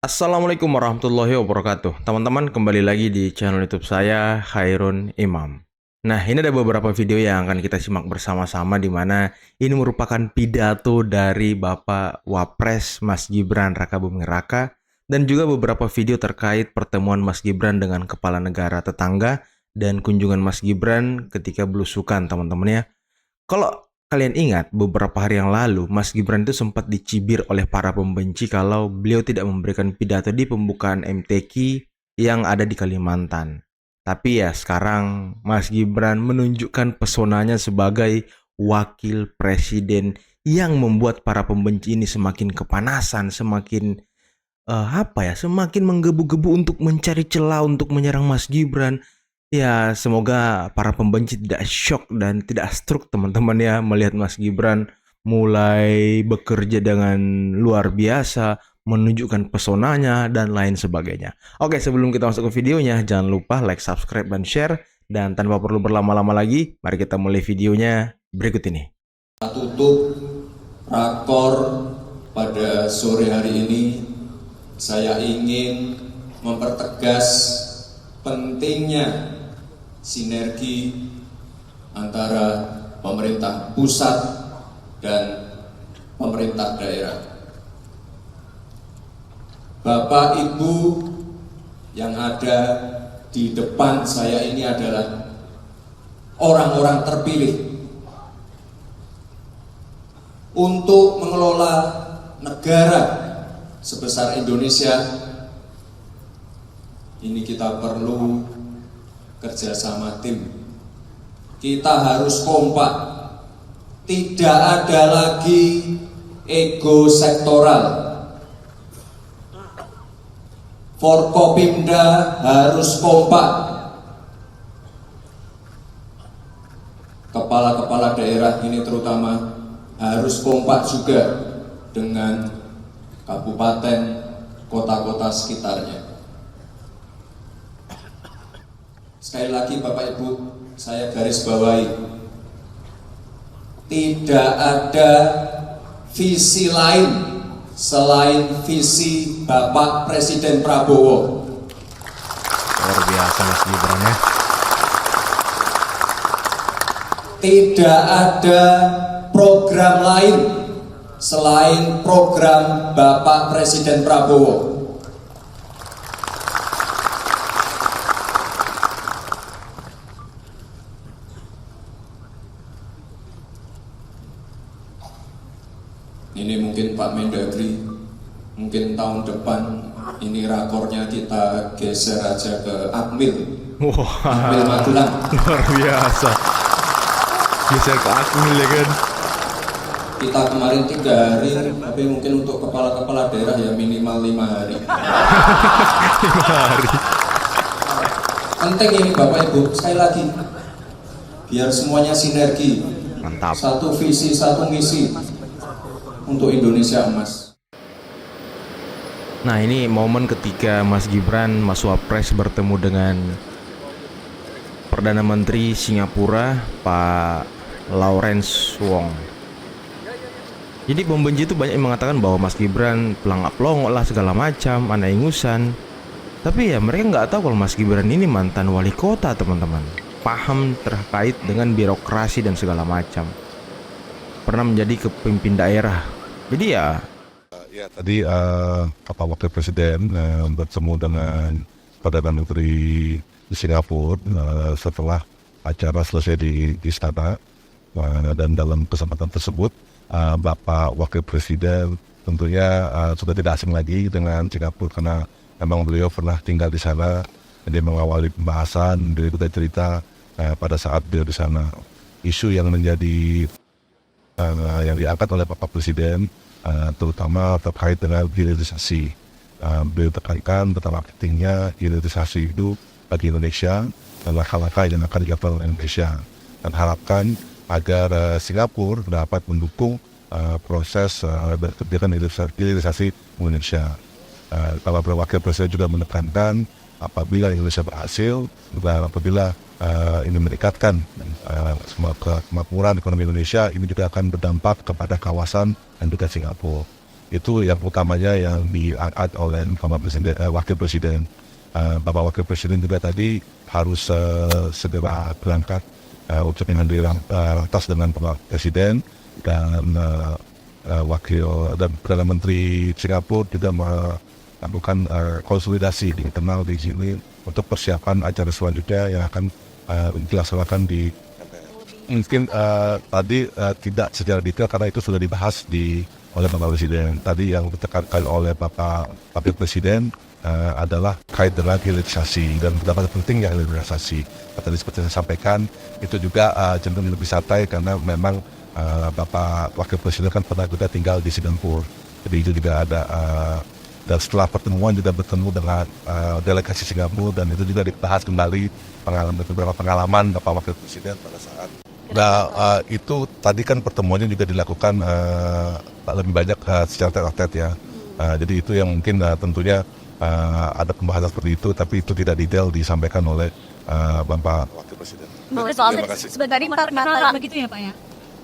Assalamualaikum warahmatullahi wabarakatuh. Teman-teman, kembali lagi di channel YouTube saya, Khairun Imam. Nah, ini ada beberapa video yang akan kita simak bersama-sama di mana ini merupakan pidato dari Bapak Wapres Mas Gibran Rakabuming Raka dan juga beberapa video terkait pertemuan Mas Gibran dengan kepala negara tetangga dan kunjungan Mas Gibran ketika belusukan, teman-teman ya. Kalau kalian ingat, beberapa hari yang lalu, Mas Gibran itu sempat dicibir oleh para pembenci kalau beliau tidak memberikan pidato di pembukaan MTQ yang ada di Kalimantan. Tapi ya sekarang Mas Gibran menunjukkan pesonanya sebagai wakil presiden yang membuat para pembenci ini semakin kepanasan, semakin menggebu-gebu untuk mencari celah untuk menyerang Mas Gibran. Ya, semoga para pembenci tidak shock dan tidak stroke teman-teman ya melihat Mas Gibran mulai bekerja dengan luar biasa, menunjukkan pesonanya dan lain sebagainya. Oke, sebelum kita masuk ke videonya, jangan lupa like, subscribe, dan share. Dan tanpa perlu berlama-lama lagi, mari kita mulai videonya berikut ini. Tutup rakor pada sore hari ini, saya ingin mempertegas pentingnya sinergi antara pemerintah pusat dan pemerintah daerah. Bapak Ibu yang ada di depan saya ini adalah orang-orang terpilih untuk mengelola negara sebesar Indonesia. Ini kita perlu kerjasama tim. Kita harus kompak. Tidak ada lagi ego sektoral. Forkopimda harus kompak. Kepala-kepala daerah ini terutama harus kompak juga dengan kabupaten, kota-kota sekitarnya. Sekali lagi Bapak Ibu, saya garis bawahi, tidak ada visi lain selain visi Bapak Presiden Prabowo. Luar biasa Mas Gibran ya. Tidak ada program lain selain program Bapak Presiden Prabowo. Ini mungkin Pak Mendagri, mungkin tahun depan ini rakornya kita geser aja ke Akmil. Akmil Magelang. Luar biasa. Geser ke Akmil ya kan. Kita kemarin 3 hari, tapi mungkin untuk kepala-kepala daerah ya minimal 5 hari. 5 hari. Penting ini Bapak Ibu, sekali lagi, biar semuanya sinergi. Mantap. Satu visi, satu misi untuk Indonesia emas. Nah, ini momen ketika Mas Gibran, Mas Wapres bertemu dengan Perdana Menteri Singapura, Pak Lawrence Wong. Jadi pembenci itu banyak yang mengatakan bahwa Mas Gibran pelangak pelongok lah segala macam, anak ingusan. Tapi ya mereka nggak tahu kalau Mas Gibran ini mantan wali kota, teman-teman. Paham terkait dengan birokrasi dan segala macam. Pernah menjadi kepemimpin daerah. Jadi ya tadi Bapak Wakil Presiden bertemu dengan Perdana Menteri di Singapura setelah acara selesai di istana, dan dalam kesempatan tersebut Bapak Wakil Presiden tentunya sudah tidak asing lagi dengan Singapura karena memang beliau pernah tinggal di sana. Dia mengawali pembahasan, dia cerita pada saat beliau di sana. Isu yang menjadi yang diangkat oleh Bapak Presiden terutama terkait dengan hilirisasi. Beliau tekankan betapa pentingnya hilirisasi itu bagi Indonesia dan langkah-langkah yang akan dilakukan oleh Indonesia, dan harapkan agar Singapura dapat mendukung proses kebijakan hilirisasi Indonesia. Bapak Wakil Presiden juga menekankan apabila Indonesia berhasil, juga apabila ini meningkatkan kemakmuran ekonomi Indonesia, ini juga akan berdampak kepada kawasan dan juga Singapura. itu yang utamanya yang diangkat oleh Bapak Presiden, Wakil Presiden. Bapak Wakil Presiden juga tadi harus segera berangkat untuk mengambil ratas dengan Bapak Presiden dan Wakil dan Perdana Menteri Singapura juga melakukan konsolidasi di internal di sini untuk persiapan acara selanjutnya yang akan dilaksanakan di mungkin tadi tidak secara detail karena itu sudah dibahas oleh Bapak Presiden. Tadi yang ditekankan oleh Bapak Wakil Presiden adalah kait dengan hilirisasi dan betapa pentingnya hilirisasi. Tadi seperti saya sampaikan, itu juga cenderung lebih santai karena memang Bapak Wakil Presiden kan pernah juga tinggal di Singapura. Jadi itu juga ada dan setelah pertemuan juga bertemu dengan delegasi Singapura dan itu juga dibahas kembali beberapa pengalaman Bapak Wakil Presiden pada saat. Nah itu tadi kan pertemuannya juga dilakukan lebih banyak secara tete-a-tete ya. Jadi itu yang mungkin tentunya ada pembahasan seperti itu, tapi itu tidak detail disampaikan oleh Bapak Wakil Presiden. Terima kasih. Sebentar ini begitu ya Pak ya?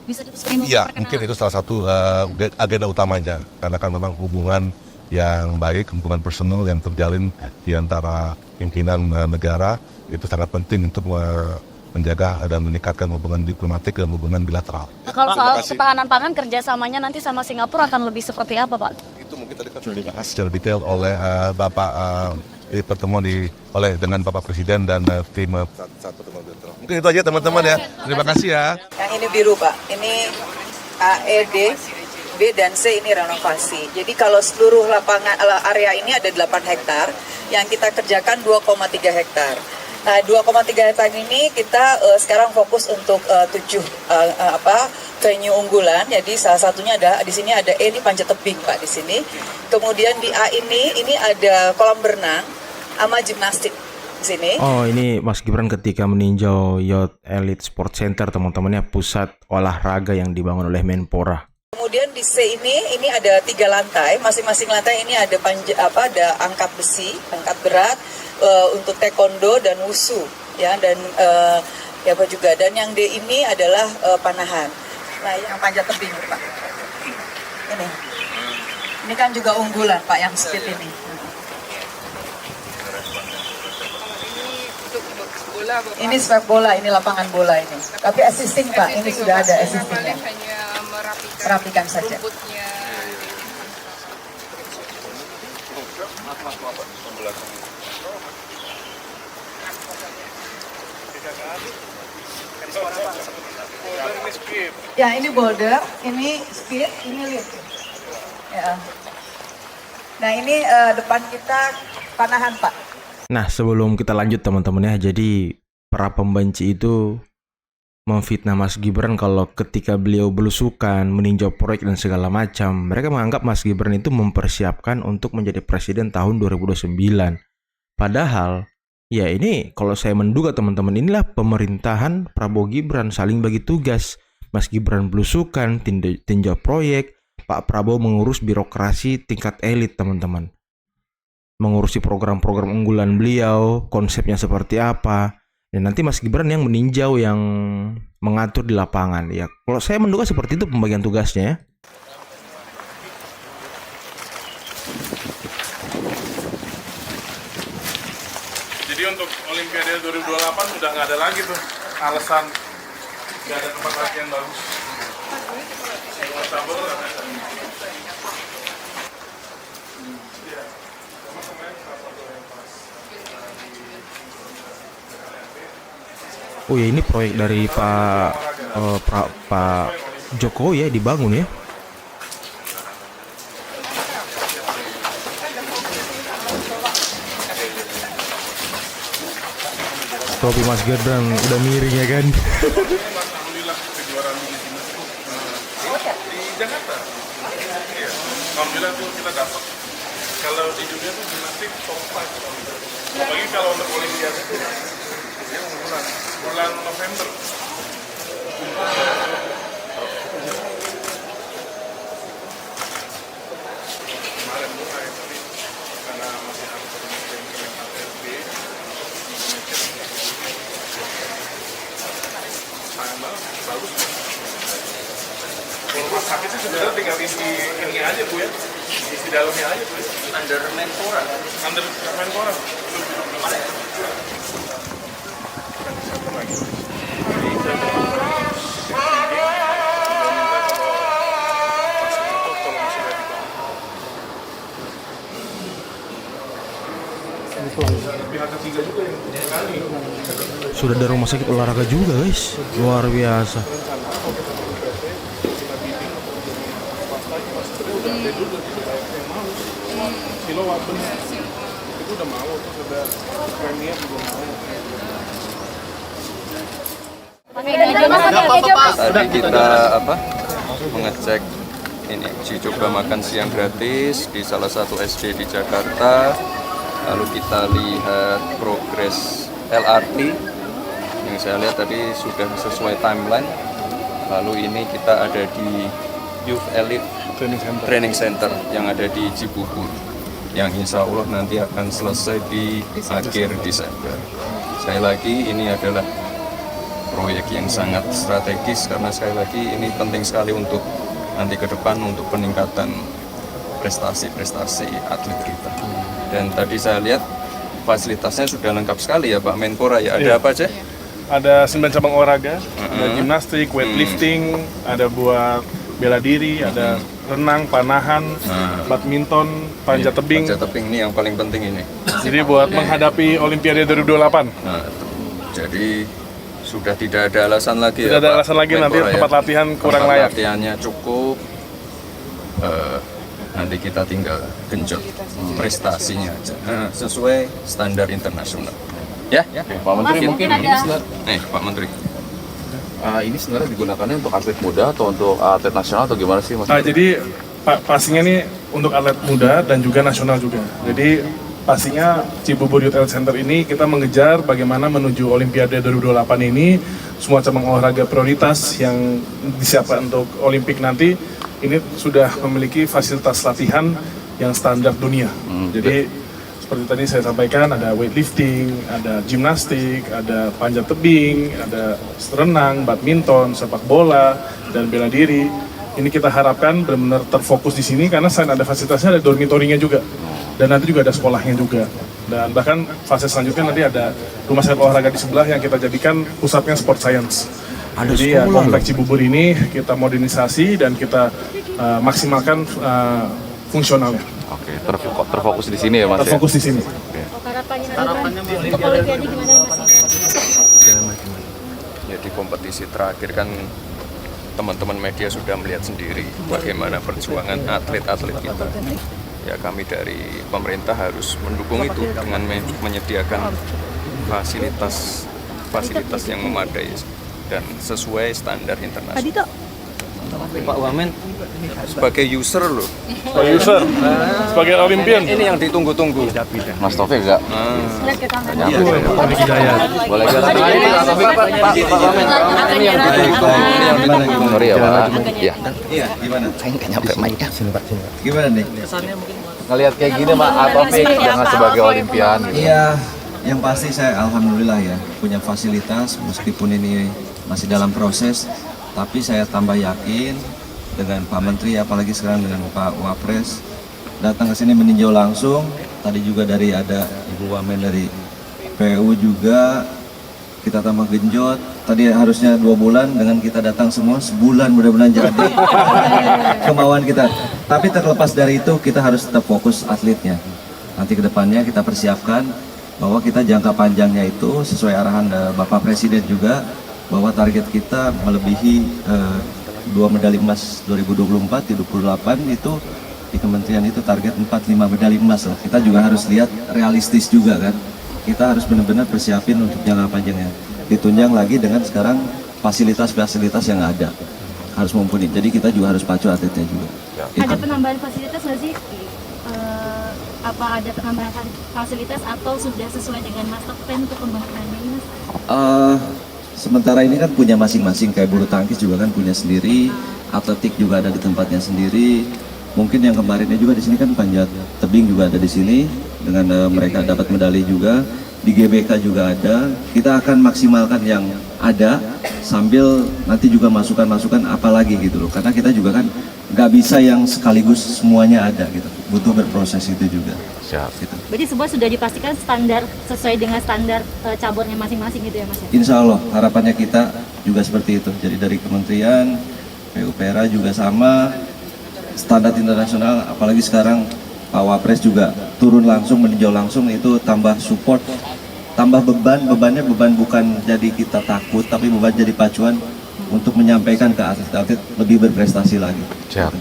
Bisa ya, mungkin itu salah satu agenda utamanya, karena kan memang hubungan yang baik, hubungan personal yang terjalin di antara pimpinan negara itu sangat penting untuk menjaga dan meningkatkan hubungan diplomatik dan hubungan bilateral. Kalau soal ketahanan pangan kerjasamanya nanti sama Singapura akan lebih seperti apa Pak? Itu mungkin tadi kan sudah dibahas secara detail oleh Bapak di pertemuan dengan Bapak Presiden dan tim saat pertemuan bilateral. Mungkin itu aja teman-teman ya. Terima kasih ya. Yang ini biru Pak, ini A, E, D, B dan C ini renovasi. Jadi kalau seluruh lapangan area ini ada 8 hektar, yang kita kerjakan 2,3 hektar. Nah, 2,3 hektar ini kita sekarang fokus untuk 7 venue unggulan. Jadi salah satunya ada di sini ada E, ini panjat tebing Pak di sini. Kemudian di A ini ada kolam berenang sama gimnastik di sini. Oh, ini Mas Gibran ketika meninjau Youth Elite Sport Center teman-temannya, pusat olahraga yang dibangun oleh Menpora. Kemudian di C ini ada 3 lantai, masing-masing lantai ini ada ada angkat besi, angkat berat untuk taekwondo dan wushu, ya dan ya apa juga. Dan yang D ini adalah panahan. Nah, yang panjat tebing, Pak. Ini kan juga unggulan, Pak, yang speed ini. Ini sepak bola, ini lapangan bola ini. Tapi assisting Pak, ini sudah ada assistingnya. Merapikan saja. Ya, ini boulder, ini speed, ini lift. Ya. Nah, ini depan kita panahan Pak. Nah, sebelum kita lanjut teman-teman ya, jadi para pembenci itu memfitnah Mas Gibran kalau ketika beliau belusukan, meninjau proyek dan segala macam, mereka menganggap Mas Gibran itu mempersiapkan untuk menjadi presiden tahun 2029. Padahal, ya ini kalau saya menduga teman-teman, inilah pemerintahan Prabowo Gibran saling bagi tugas. Mas Gibran belusukan, tinjau proyek, Pak Prabowo mengurus birokrasi tingkat elit teman-teman. Mengurusi program-program unggulan beliau, konsepnya seperti apa. Dan nanti Mas Gibran yang meninjau, yang mengatur di lapangan. Ya, kalau saya menduga seperti itu pembagian tugasnya ya. Jadi untuk Olimpiade 2028 udah nggak ada lagi tuh alasan nggak ada tempat latihan bagus. Oh ya, ini proyek dari Pak Jokowi ya, dibangun ya. Topi Mas Gibran udah miring ya kan. Alhamdulillah kejuaraan di Jakarta. Iya. Alhamdulillah tuh kita dapat. Kalau di dunia tuh gimnastik top 5. Apalagi kalau untuk Olimpiade itu dia bulan November. Kemarin mulai tapi karena masih harus dengan RB. Sayang banget, bagus. Kalau rumah sakit sih sebenarnya tinggal isi ini aja Bu ya. di dalamnya aja tuh. Under Menpora. Pihak ketiga juga yang kali. Sudah ada rumah sakit olahraga juga guys, luar biasa. Kilo Wapen itu udah mau, terus ada Premier juga mau. Tadi kita mengecek ini uji coba makan siang gratis di salah satu SD di Jakarta. Lalu kita lihat progres LRT yang saya lihat tadi sudah sesuai timeline. Lalu ini kita ada di Youth Elite Training Center yang ada di Cibubur, yang insya Allah nanti akan selesai di akhir Desember. Sekali lagi ini adalah proyek yang sangat strategis karena sekali lagi ini penting sekali untuk nanti ke depan untuk peningkatan prestasi-prestasi atlet kita. Dan tadi saya lihat fasilitasnya sudah lengkap sekali ya Pak Menpora ya. Ada apa aja? Ada 9 cabang olahraga, ada gimnastik, weightlifting, ada buat bela diri, ada renang, panahan, badminton, panjat tebing. Panjat tebing ini yang paling penting ini. Jadi buat menghadapi Olimpiade 2028. Nah, jadi sudah tidak ada alasan lagi. Tidak ya, ada Pak alasan lagi nanti Menpora, tempat latihan kurang tempat layak. Latihannya cukup. Nanti kita tinggal genjot prestasinya aja sesuai standar internasional. Ya, Pak Menteri mungkin ini Pak Menteri. ini sebenarnya digunakannya untuk atlet muda atau untuk atlet nasional atau gimana sih Mas? Jadi pastinya nih untuk atlet muda dan juga nasional juga. Jadi pastinya Cibubur Youth Health Center ini kita mengejar bagaimana menuju Olimpiade 2028 ini semua cabang olahraga prioritas yang disiapkan untuk Olimpik nanti ini sudah memiliki fasilitas latihan yang standar dunia. Jadi seperti tadi saya sampaikan ada weightlifting, ada gimnastik, ada panjat tebing, ada renang, badminton, sepak bola, dan bela diri. Ini kita harapkan benar-benar terfokus di sini karena selain ada fasilitasnya ada dormitorinya juga. Dan nanti juga ada sekolahnya juga. Dan bahkan fase selanjutnya nanti ada rumah sakit olahraga di sebelah yang kita jadikan pusatnya sport science. Jadi ya kompleks Cibubur ini kita modernisasi dan kita maksimalkan fungsionalnya. Oke, terfokus di sini ya Mas. Terfokus di sini. Harapannya untuk Olimpiade gimana Mas? Ya di kompetisi terakhir kan teman-teman media sudah melihat sendiri bagaimana perjuangan atlet-atlet kita. Ya kami dari pemerintah harus mendukung itu dengan menyediakan fasilitas yang memadai dan sesuai standar internasional. Pak Wamen sebagai user loh. Sebagai user, sebagai Olimpian. Ini yang ditunggu-tunggu. Mas Taufik enggak? Lihat ke kanan. Boleh kan? Pak Wamen. Ini yang ditunggu. Sorry ya Pak. Iya. Iya, gimana? Saya nggak nyampe mic-nya. Gimana nih? Ngelihat kayak gini Pak Taufik jangan sebagai Olimpian gitu. Iya, yang pasti saya alhamdulillah ya punya fasilitas meskipun ini masih dalam proses, tapi saya tambah yakin dengan Pak Menteri apalagi sekarang dengan Pak Wapres datang ke sini meninjau langsung. Tadi juga dari ada Ibu Wamen dari PU juga kita tambah genjot. Tadi harusnya 2 bulan, dengan kita datang semua sebulan mudah-mudahan jadi kemauan kita. Tapi terlepas dari itu kita harus tetap fokus atletnya. Nanti kedepannya kita persiapkan bahwa kita jangka panjangnya itu sesuai arahan Bapak Presiden juga bahwa target kita melebihi 2 medali emas 2024 di 28 itu di kementerian itu target 4-5 medali emas lah. Kita juga harus lihat realistis juga kan. Kita harus benar-benar persiapin untuk jangka panjangnya. Ditunjang lagi dengan sekarang fasilitas-fasilitas yang ada harus mumpuni. Jadi kita juga harus pacu atletnya juga. Ada penambahan fasilitas nggak sih? Apa ada penambahan fasilitas atau sudah sesuai dengan master plan untuk pembangunannya ini Mas? Sementara ini kan punya masing-masing, kayak bulu tangkis juga kan punya sendiri, atletik juga ada di tempatnya sendiri. Mungkin yang kemarinnya juga di sini kan panjat tebing juga ada di sini dengan mereka dapat medali juga. Di GBK juga ada. Kita akan maksimalkan yang ada sambil nanti juga masukan-masukan apa lagi gitu loh. Karena kita juga kan nggak bisa yang sekaligus semuanya ada gitu, butuh berproses itu juga. Siap. Gitu. Berarti semua sudah dipastikan standar sesuai dengan standar cabornya masing-masing gitu ya Mas? Insya Allah harapannya kita juga seperti itu. Jadi dari kementerian, PUPR juga sama, standar internasional, apalagi sekarang Pak Wapres juga turun langsung, meninjau langsung, itu tambah support, tambah bebannya beban bukan jadi kita takut, tapi beban jadi pacuan untuk menyampaikan ke atlet-atlet lebih berprestasi lagi. Siap.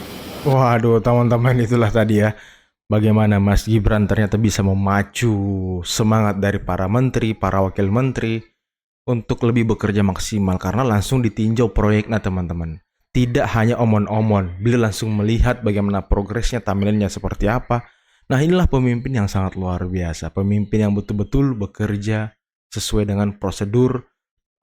Waduh, teman-teman, itulah tadi ya. Bagaimana Mas Gibran ternyata bisa memacu semangat dari para menteri, para wakil menteri untuk lebih bekerja maksimal karena langsung ditinjau proyeknya teman-teman. Tidak hanya omon-omon, beliau langsung melihat bagaimana progresnya, timelinenya seperti apa. Nah, inilah pemimpin yang sangat luar biasa. Pemimpin yang betul-betul bekerja sesuai dengan prosedur,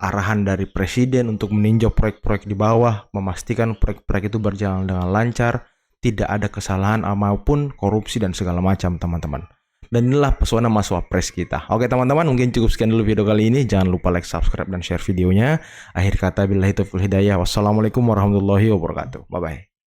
arahan dari presiden untuk meninjau proyek-proyek di bawah, memastikan proyek-proyek itu berjalan dengan lancar, tidak ada kesalahan maupun korupsi dan segala macam teman-teman. Dan inilah pesona Mas Wapres kita. Oke teman-teman, mungkin cukup sekian dulu video kali ini. Jangan lupa like, subscribe, dan share videonya. Akhir kata, billahi taufiq wal hidayah. Wassalamualaikum warahmatullahi wabarakatuh. Bye-bye.